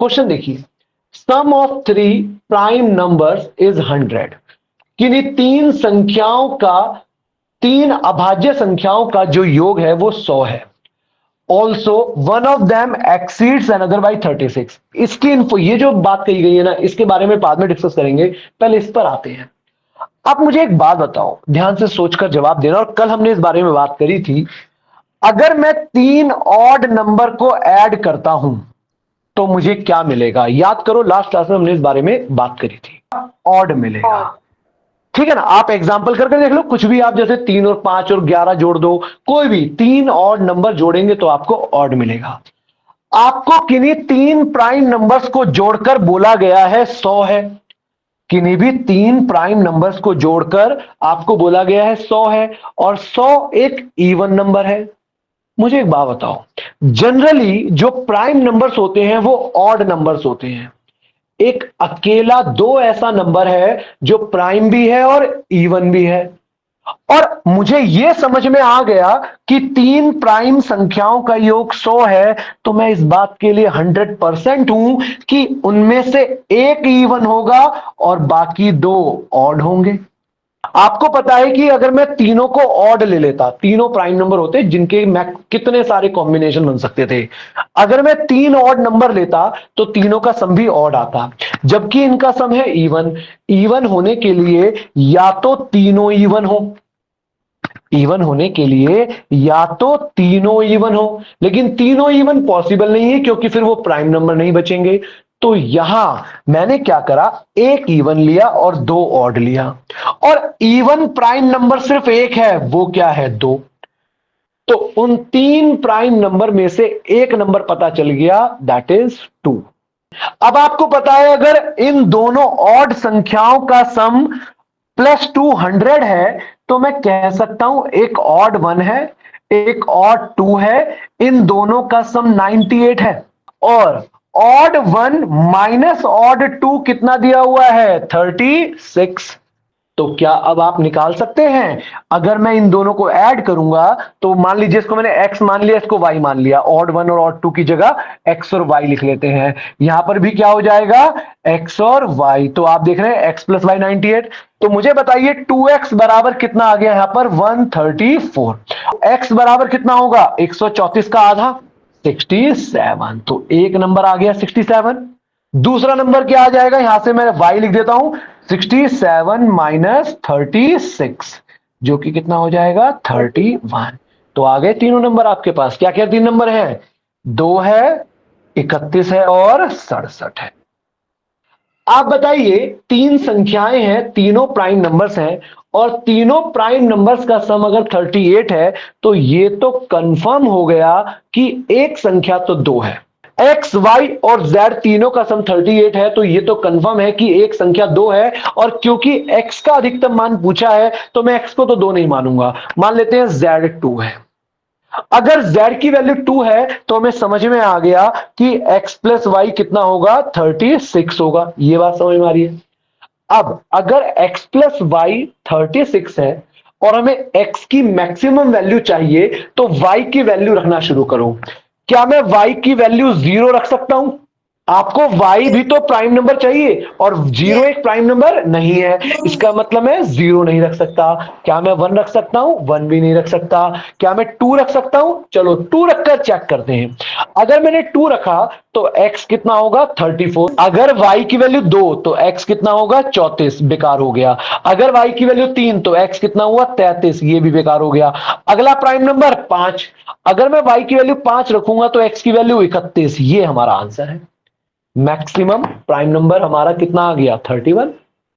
Question देखिए, sum of three prime numbers is 100। किन्हीं तीन संख्याओं का, तीन अभाज्य संख्याओं का जो योग है वो 100 है। Also one of them exceeds another by 36। इसकी इन्फो, ये जो बात कही गई है ना, इसके बारे में बाद में डिस्कस करेंगे, पहले इस पर आते हैं। आप मुझे एक बात बताओ, ध्यान से सोचकर जवाब देना, और कल हमने इस बारे में बात करी थी, अगर मैं तीन ऑड नंबर को ऐड करता हूं तो मुझे क्या मिलेगा? याद करो, लास्ट क्लास में हमने इस बारे में बात करी थी, ऑड मिलेगा। ठीक है ना? आप एग्जाम्पल करके देख लो, कुछ भी आप, जैसे 3 और 5 और 11 जोड़ दो, कोई भी तीन ऑड नंबर जोड़ेंगे तो आपको ऑड मिलेगा। आपको किन्हीं तीन प्राइम नंबर्स को जोड़कर बोला गया है 100 है। किन्हीं भी तीन प्राइम नंबर्स को जोड़कर आपको बोला गया है 100 है, और 100 एक इवन नंबर है। मुझे एक बात बताओ, जनरली जो प्राइम नंबर्स होते हैं वो ऑड नंबर्स होते हैं। एक अकेला दो ऐसा नंबर है जो प्राइम भी है और इवन भी है। और मुझे यह समझ में आ गया कि तीन प्राइम संख्याओं का योग 100 है, तो मैं इस बात के लिए 100% हूं कि उनमें से एक इवन होगा और बाकी दो ऑड होंगे। आपको पता है कि अगर मैं तीनों को ऑड ले लेता, तीनों प्राइम नंबर होते जिनके कितने सारे कॉम्बिनेशन बन सकते थे, अगर मैं तीन ऑड नंबर लेता तो तीनों का सम भी ऑड आता, जबकि इनका सम है इवन। इवन होने के लिए या तो तीनों इवन हो, इवन होने के लिए या तो तीनों इवन हो, लेकिन तीनों इवन पॉसिबल नहीं है क्योंकि फिर वो प्राइम नंबर नहीं बचेंगे। तो यहां मैंने क्या करा, एक इवन लिया और दो ऑड लिया, और इवन प्राइम नंबर सिर्फ एक है, वो क्या है? 2। तो उन तीन प्राइम नंबर में से एक नंबर पता चल गया, दैट इज 2। अब आपको पता है, अगर इन दोनों ऑड संख्याओं का सम +200 है, तो मैं कह सकता हूं एक ऑड 1 है, एक ऑड 2 है, इन दोनों का सम 98 है। और ऑड 1 माइनस ऑड 2 कितना दिया हुआ है? 36। तो क्या अब आप निकाल सकते हैं? अगर मैं इन दोनों को ऐड करूंगा तो मान लीजिए, इसको मैंने x मान लिया, इसको y मान लिया, ऑड 1 और ऑड 2 की जगह x और y लिख लेते हैं। यहां पर भी क्या हो जाएगा? x और y। तो आप देख रहे हैं x + y 98। तो मुझे बताइए 2x बराबर कितना आ गया यहां पर? 134। x बराबर कितना होगा? 134 का आधा 67। तो एक नंबर आ गया 67। दूसरा नंबर क्या आ जाएगा? यहां से मैं y लिख देता हूं, 67 माइनस 36, जो कि कितना हो जाएगा? 31। तो आ गए तीनों नंबर आपके पास। क्या क्या तीन नंबर है? 2 है, 31 है और 67 है। आप बताइए, तीन संख्याएं हैं, तीनों प्राइम नंबर्स हैं, और तीनों प्राइम नंबर्स का सम अगर 38 है, तो ये तो कंफर्म हो गया कि एक संख्या तो 2 है। एक्स, वाई और जेड तीनों का सम 38 है, तो ये तो कंफर्म है कि एक संख्या 2 है। और क्योंकि एक्स का अधिकतम मान पूछा है, तो मैं एक्स को तो 2 नहीं मानूंगा, मान लेते हैं जेड 2 है। अगर z की वैल्यू 2 है, तो हमें समझ में आ गया कि x + y कितना होगा? 36 होगा। ये बात समझ में आ रही है? अब अगर x + y 36 है और हमें x की मैक्सिमम वैल्यू चाहिए, तो y की वैल्यू रखना शुरू करो। क्या मैं y की वैल्यू 0 रख सकता हूं? आपको y भी तो प्राइम नंबर चाहिए, और 0 एक प्राइम नंबर नहीं है, इसका मतलब मैं 0 नहीं रख सकता। क्या मैं 1 रख सकता हूं? 1 भी नहीं रख सकता। क्या मैं 2 रख सकता हूं? चलो 2 रखकर चेक करते हैं। अगर मैंने 2 रखा तो x कितना होगा? 34। अगर y की वैल्यू 2 तो x कितना होगा? 34, बेकार हो गया। अगर y की वैल्यू 3 तो x कितना हुआ? 33, ये भी बेकार हो गया। अगला प्राइम नंबर 5, अगर मैं y की वैल्यू 5 रखूंगा तो x की वैल्यू 31, ये हमारा आंसर है। मैक्सिमम प्राइम नंबर हमारा कितना आ गया? 31।